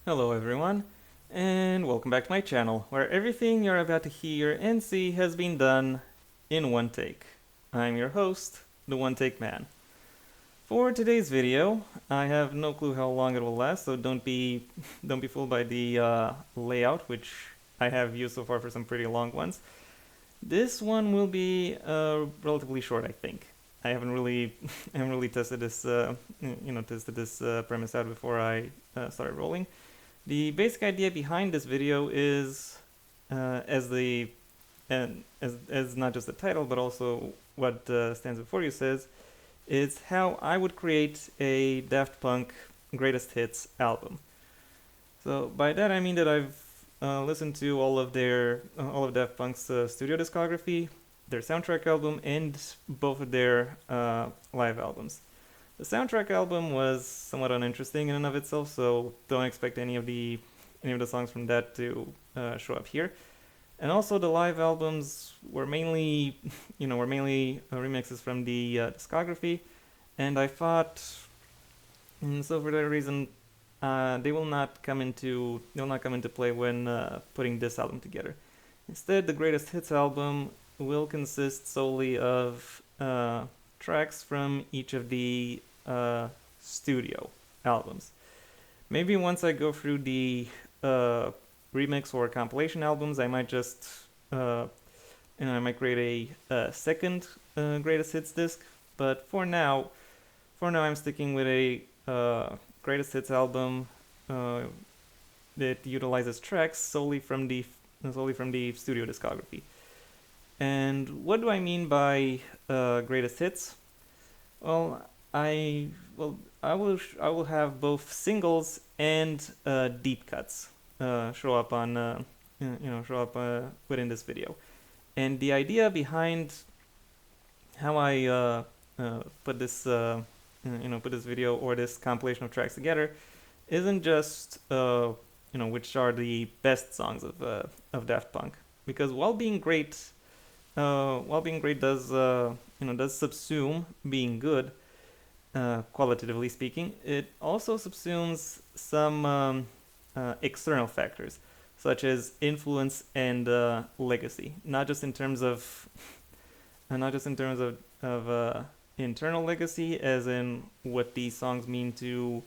Hello everyone, and welcome back to my channel, where everything you're about to hear and see has been done in one take. I'm your host, the One Take Man. For today's video, I have no clue how long it will last, so don't be fooled by the layout, which I have used so far for some pretty long ones. This one will be relatively short, I think. I haven't really, I haven't really tested this, tested this premise out before I started rolling. The basic idea behind this video is, as not just the title, but also what stands before you says, is how I would create a Daft Punk greatest hits album. So by that I mean that I've listened to all of Daft Punk's studio discography, their soundtrack album, and both of their live albums. The soundtrack album was somewhat uninteresting in and of itself, so don't expect any of the songs from that to show up here. And also, the live albums were mainly, remixes from the discography, and I thought, so for that reason, they will not come into play when putting this album together. Instead, the greatest hits album will consist solely of tracks from each of the studio albums. Maybe once I go through the remix or compilation albums, I might just, I might create a second greatest hits disc. But for now, I'm sticking with a greatest hits album that utilizes tracks solely from the studio discography. And what do I mean by greatest hits? Well, I will have both singles and deep cuts show up within this video. And the idea behind how I put this video or this compilation of tracks together isn't just which are the best songs of Daft Punk, because while being great does subsume being good, qualitatively speaking. It also subsumes some external factors, such as influence and legacy, not just in terms of internal legacy, as in what these songs mean to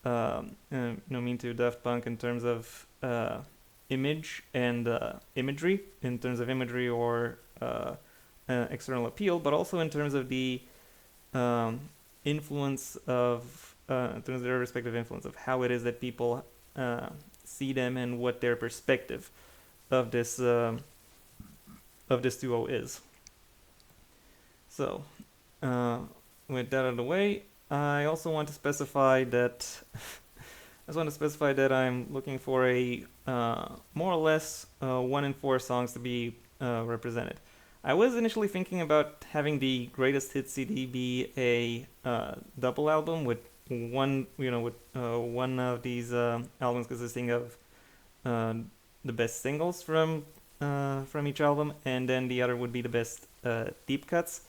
Daft Punk in terms of image and imagery, in terms of imagery or external appeal, but also in terms of the influence of in terms of their respective influence of how it is that people see them and what their perspective of this duo is. So, with that out of the way, I also want to specify that I'm looking for a more or less 1 in 4 songs to be represented. I was initially thinking about having the greatest hits CD be a double album with one of these albums consisting of the best singles from each album, and then the other would be the best deep cuts.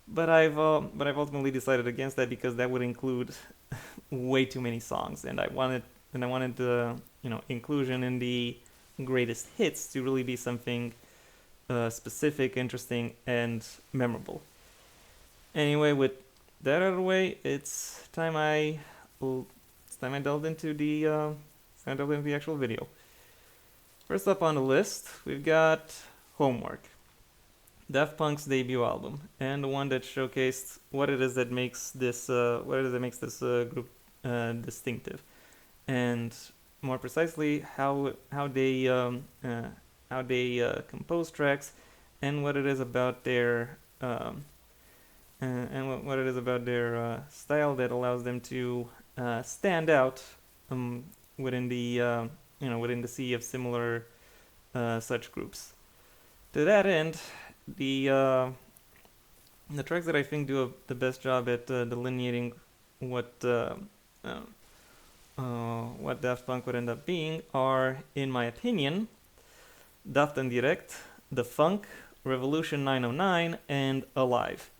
But I've ultimately decided against that because that would include way too many songs, and I wanted inclusion in the greatest hits to really be something specific, interesting, and memorable. Anyway, with that out of the way, it's time I delved into the actual video. First up on the list, we've got Homework, Daft Punk's debut album, and the one that showcased what it is that makes this group distinctive, and more precisely how they compose tracks, and what it is about their style that allows them to stand out within the sea of similar such groups. To that end, the tracks that I think do the best job at delineating what Daft Punk would end up being are, in my opinion, Daft and Direct, The Funk, Revolution 909, and Alive.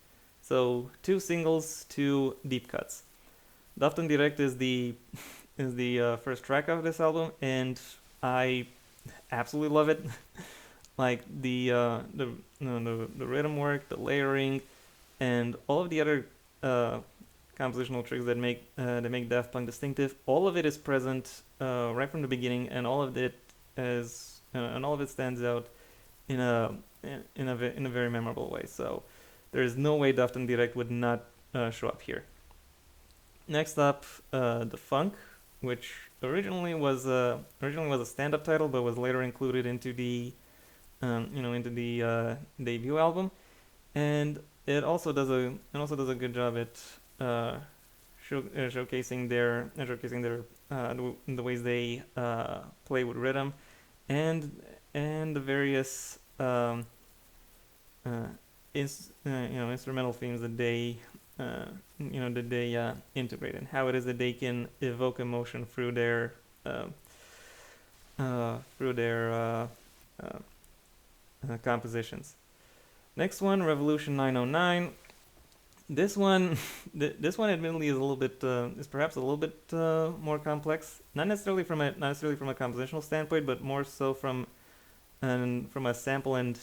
So 2 singles, 2 deep cuts. Daft and Direct is the first track of this album, and I absolutely love it. Like the rhythm work, the layering, and all of the other uh, compositional tricks that make Daft Punk distinctive. All of it is present right from the beginning, and all of it stands out in a in a very memorable way. So there is no way Daft and Direct would not show up here. Next up, the Funk, which originally was a stand-up title, but was later included into the into the debut album, and it also does a good job at showcasing their the ways they play with rhythm, and the various instrumental themes that they integrate, and how it is that they can evoke emotion uh, through their compositions. Next one, Revolution 909. This one, this one, admittedly, is perhaps a little bit more complex. Not necessarily from a compositional standpoint, but more so from a sample and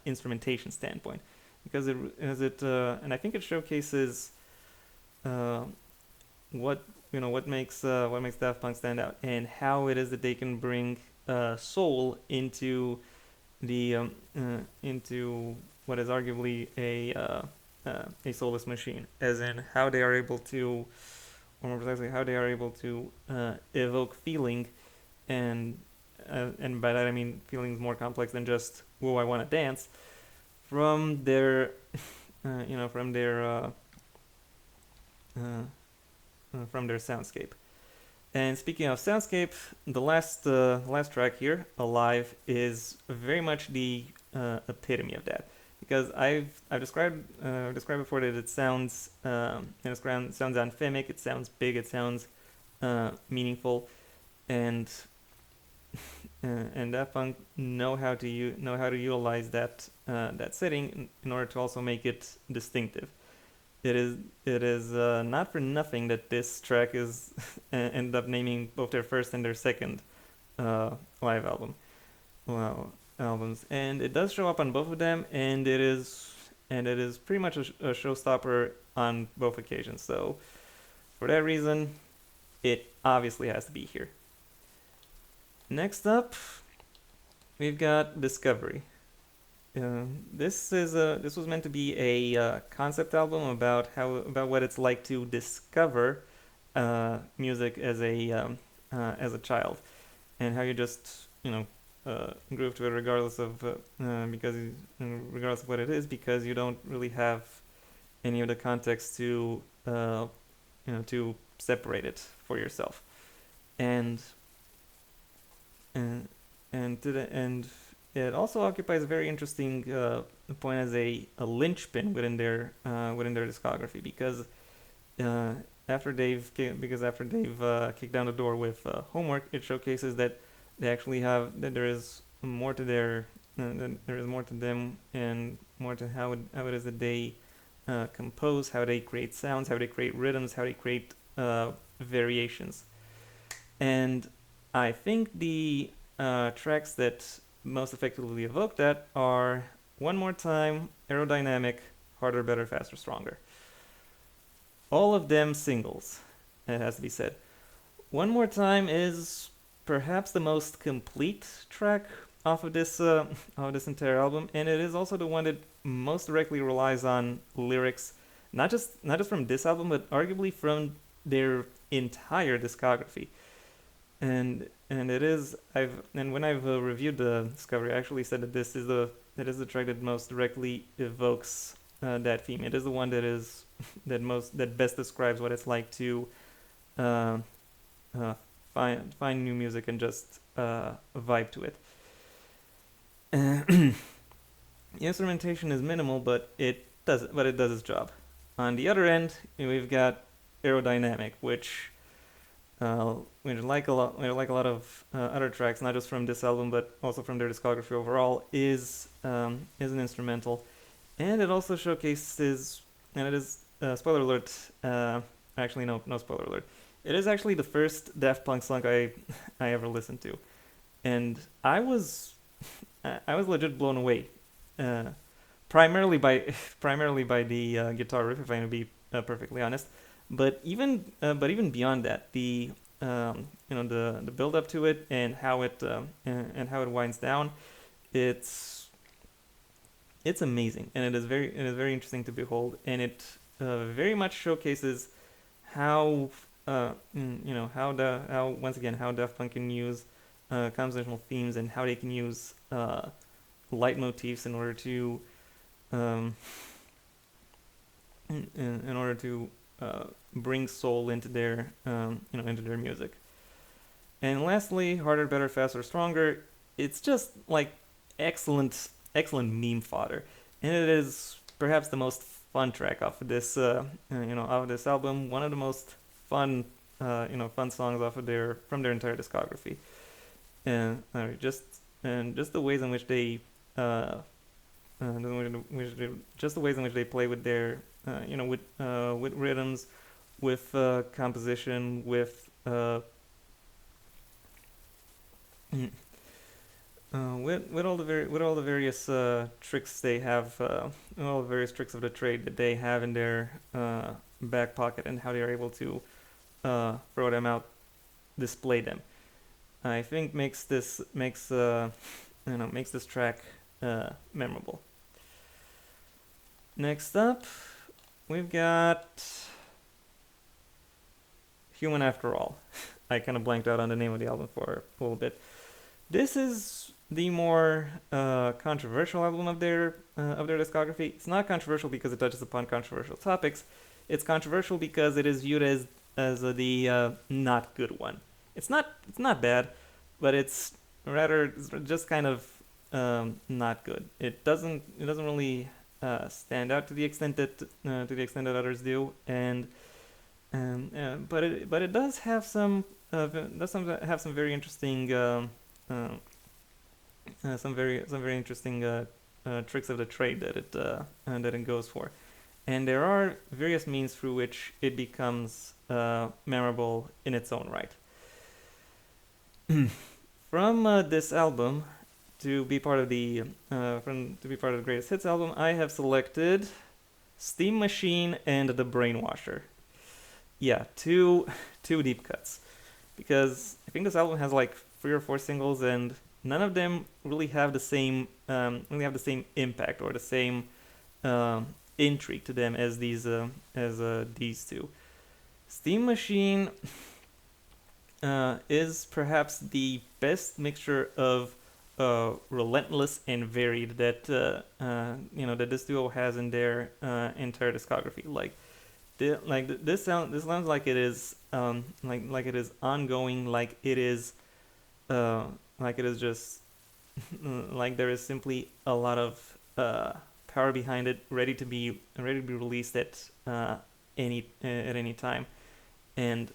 instrumentation standpoint, because and I think it showcases what what makes Daft Punk stand out, and how it is that they can bring soul into what is arguably a soulless machine, as in how they are able to, or more precisely, how they are able to evoke feeling, and by that I mean feelings more complex than just "whoa, I want to dance," from their from their soundscape. And speaking of soundscape, the last track here, "Alive," is very much the epitome of that, because I've described before that it sounds sounds anthemic, it sounds big, it sounds meaningful, and Daft Punk know how to utilize that setting in order to also make it distinctive. It is not for nothing that this track is ended up naming both their first and their second live albums, and it does show up on both of them, and it is pretty much a showstopper on both occasions. So for that reason, it obviously has to be here. Next up, we've got Discovery. This was meant to be a concept album about what it's like to discover music as a child, and how you just groove to it regardless of regardless of what it is, because you don't really have any of the context to separate it for yourself, and and it also occupies a very interesting point as a linchpin within their discography, because after they've kicked down the door with Homework, it showcases that they actually have that there is more to there is more to them, and more to how it is that they compose, how they create sounds, how they create rhythms, how they create variations. And I think the tracks that most effectively evoke that are "One More Time," "Aerodynamic," "Harder, Better, Faster, Stronger." All of them singles, it has to be said. "One More Time" is perhaps the most complete track off of this entire album, and it is also the one that most directly relies on lyrics, not just from this album, but arguably from their entire discography. And it is when I've reviewed the Discovery, I actually said that this is the track that most directly evokes that theme. It is the one that best describes what it's like to find new music and just vibe to it. The instrumentation is minimal, but it does its job. On the other end, we've got "Aerodynamic," which like a lot of other tracks, not just from this album but also from their discography overall, is an instrumental, and it also showcases, and it is spoiler alert. Actually, no spoiler alert. It is actually the first Daft Punk song I ever listened to, and I was legit blown away. Uh, primarily by primarily by the guitar riff, if I'm gonna be perfectly honest. But even beyond that, the build up to it and how it winds down, it's it's amazing, and it is very interesting to behold, and it very much showcases how how once again how Daft Punk can use compositional themes and how they can use leitmotifs um, in order to bring soul into their into their music. And lastly, harder, better, faster, stronger. It's just like excellent meme fodder, and it is perhaps the most fun track off of this off of this album. One of the most fun fun songs off of their from their entire discography, and just the ways in which they just the ways in which they play with their with rhythms, with composition, with all the various tricks they have, all the various tricks of the trade that they have in their back pocket, and how they are able to throw them out, display them. I think makes this track memorable. Next up, we've got Human After All. I kind of blanked out on the name of the album for a little bit. This is the more controversial album of their discography. It's not controversial because it touches upon controversial topics. It's controversial because it is viewed as the not good one. It's not bad, but it's rather just kind of not good. It doesn't really stand out to the extent that others do, and but it does have some very interesting some very interesting tricks of the trade that it goes for, and there are various means through which it becomes memorable in its own right. From this album, to be part of the greatest hits album, I have selected Steam Machine and The Brainwasher. Yeah, two deep cuts, because I think this album has like 3 or 4 singles, and none of them really have the same impact or the same intrigue to them as these two. Steam Machine is perhaps the best mixture of relentless and varied that this duo has in their entire discography. This sounds like it is like it is ongoing, like it is just like there is simply a lot of power behind it, ready to be released at any time, and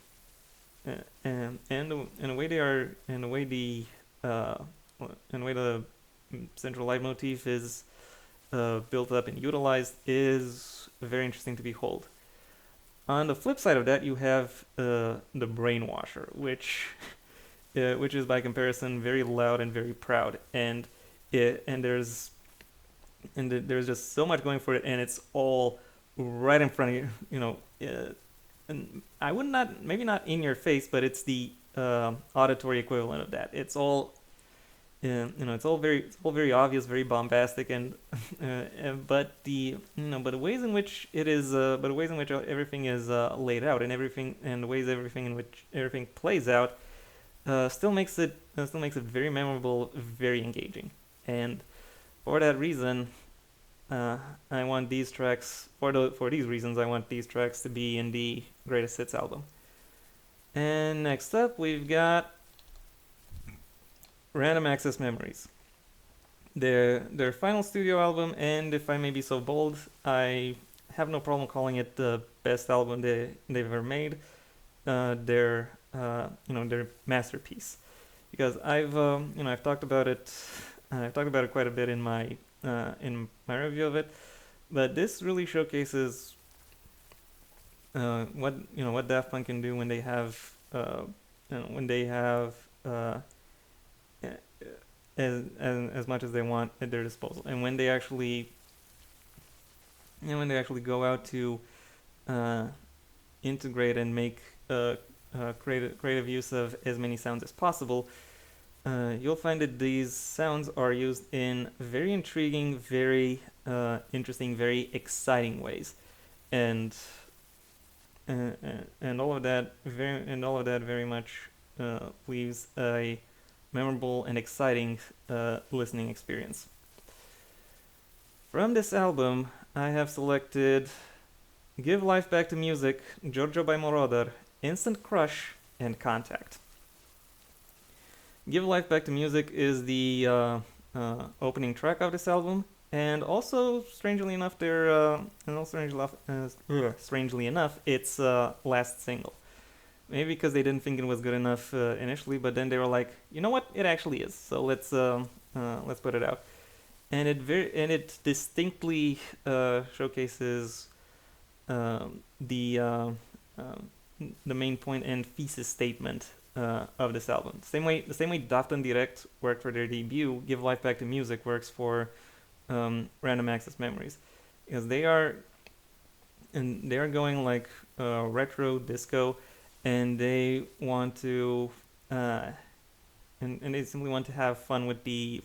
the way they are, and the way the central leitmotif is built up and utilized is very interesting to behold. On the flip side of that, you have the Brainwasher, which is by comparison very loud and very proud, and there's just so much going for it, and it's all right in front of you. And I would not, maybe not in your face, but it's the auditory equivalent of that. It's all it's all very obvious, very bombastic, and but the ways in which everything is laid out, and the ways everything in which everything plays out still makes it very memorable, very engaging. And for that reason, I want these tracks, for these reasons, I want these tracks to be in the Greatest Hits album. And next up, we've got Random Access Memories, their final studio album, and if I may be so bold, I have no problem calling it the best album they've ever made, their masterpiece, because I've talked about it quite a bit in my review of it, but this really showcases what Daft Punk can do when they have when they have uh, as much as they want at their disposal, and when they actually go out to uh, integrate and make creative use of as many sounds as possible, you'll find that these sounds are used in very intriguing, very interesting, very exciting ways, and uh, and all of that very much leaves a memorable and exciting listening experience. From this album, I have selected Give Life Back to Music, Giorgio by Moroder, Instant Crush, and Contact. Give Life Back to Music is the opening track of this album, and also strangely enough, strangely enough, it's last single. Maybe because they didn't think it was good enough initially, but then they were like, you know what, it actually is. So let's put it out. And it distinctly showcases the main point and thesis statement of this album. The same way Daft and Direct worked for their debut, Give Life Back to Music works for Random Access Memories, because they are going like retro disco, and they want to and they simply want to have fun with the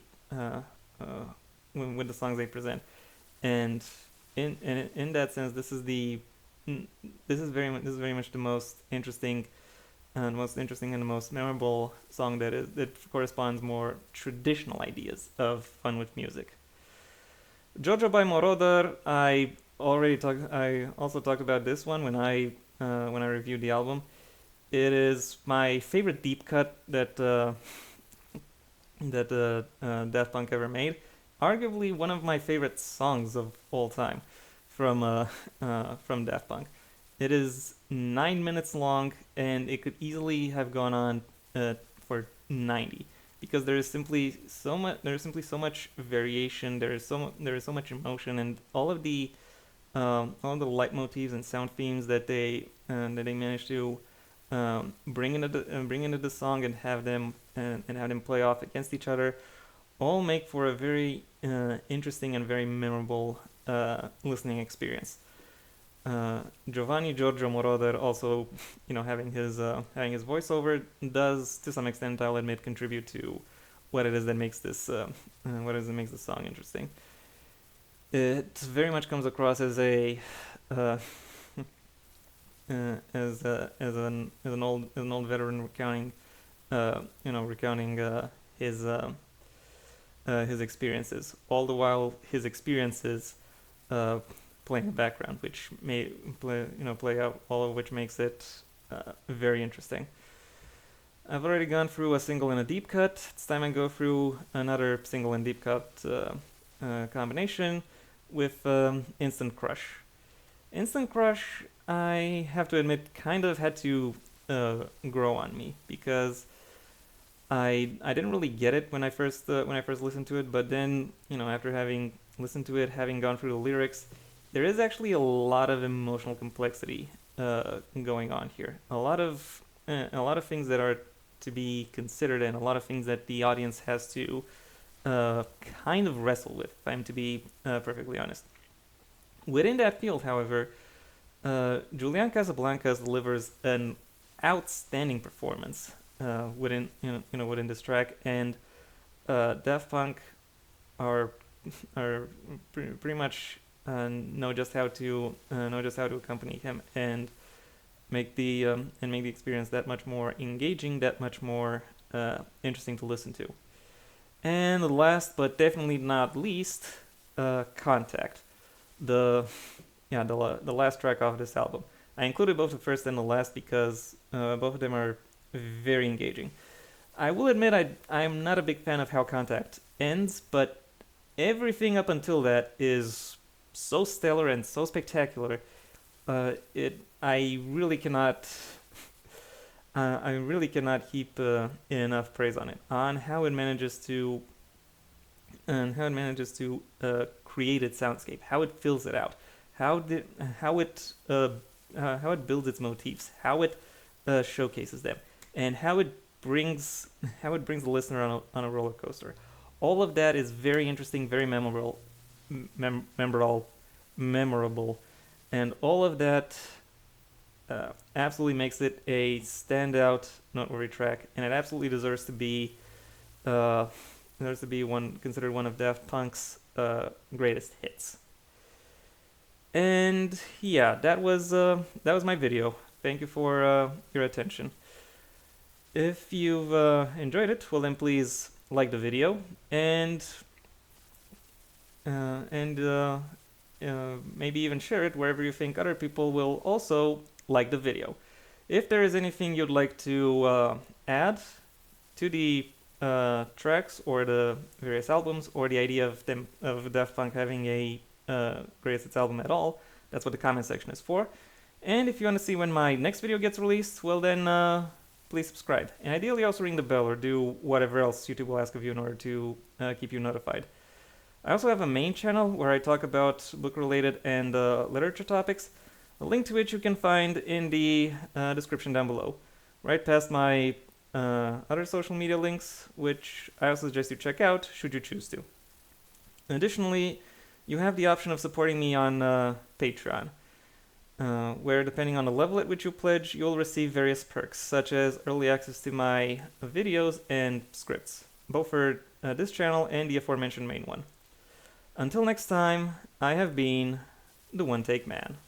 songs they present, and in that sense, this is very much the most interesting and the most memorable song that corresponds more traditional ideas of fun with music. Jojo by Moroder, I also talked about this one when I reviewed the album. It is my favorite deep cut that Daft Punk ever made. Arguably one of my favorite songs of all time from Daft Punk. It is 9 minutes long, and it could easily have gone on for 90, because there is simply so much variation. There is so much emotion, and all of the leitmotifs and sound themes that they managed to bring into the song and have them play off against each other, all make for a very interesting and very memorable listening experience. Giovanni Giorgio Moroder also, having his voiceover does, to some extent, I'll admit, contribute to what it is that makes this song interesting. It very much comes across as a as an old veteran recounting his experiences, all the while his experiences play in the background, which may play out, all of which makes it very interesting. I've already gone through a single and a deep cut. It's time I go through another single and deep cut combination with Instant Crush. Instant Crush, I have to admit, kind of had to grow on me, because I didn't really get it when I first listened to it, but then after having listened to it, having gone through the lyrics, there is actually a lot of emotional complexity going on here. A lot of things that are to be considered, and a lot of things that the audience has to kind of wrestle with, if I'm to be perfectly honest. Within that field, however, Julian Casablancas delivers an outstanding performance within this track, and Daft Punk are pretty much know just how to accompany him and make the experience that much more engaging, that much more interesting to listen to. And last but definitely not least, Contact, the last track off this album. I included both the first and the last because both of them are very engaging. I will admit I'm not a big fan of how Contact ends, but everything up until that is so stellar and so spectacular. I really cannot heap enough praise on it, on how it manages to create its soundscape, how it fills it out, how it how it builds its motifs, how it showcases them, and how it brings the listener on a roller coaster. All of that is very interesting, very memorable, and all of that absolutely makes it a standout, noteworthy track, and it absolutely deserves to be considered one of Daft Punk's greatest hits. And yeah, that was my video. Thank you for your attention. If you've enjoyed it, well then please like the video and maybe even share it wherever you think other people will also like the video. If there is anything you'd like to add to the tracks or the various albums, or the idea of Daft Punk having a greatest hits album at all, that's what the comment section is for. And if you want to see when my next video gets released, well then please subscribe. And ideally also ring the bell or do whatever else YouTube will ask of you in order to keep you notified. I also have a main channel where I talk about book-related and literature topics, a link to which you can find in the description down below, right past my other social media links, which I also suggest you check out should you choose to. Additionally, you have the option of supporting me on Patreon, where depending on the level at which you pledge, you'll receive various perks, such as early access to my videos and scripts, both for this channel and the aforementioned main one. Until next time, I have been the One Take Man.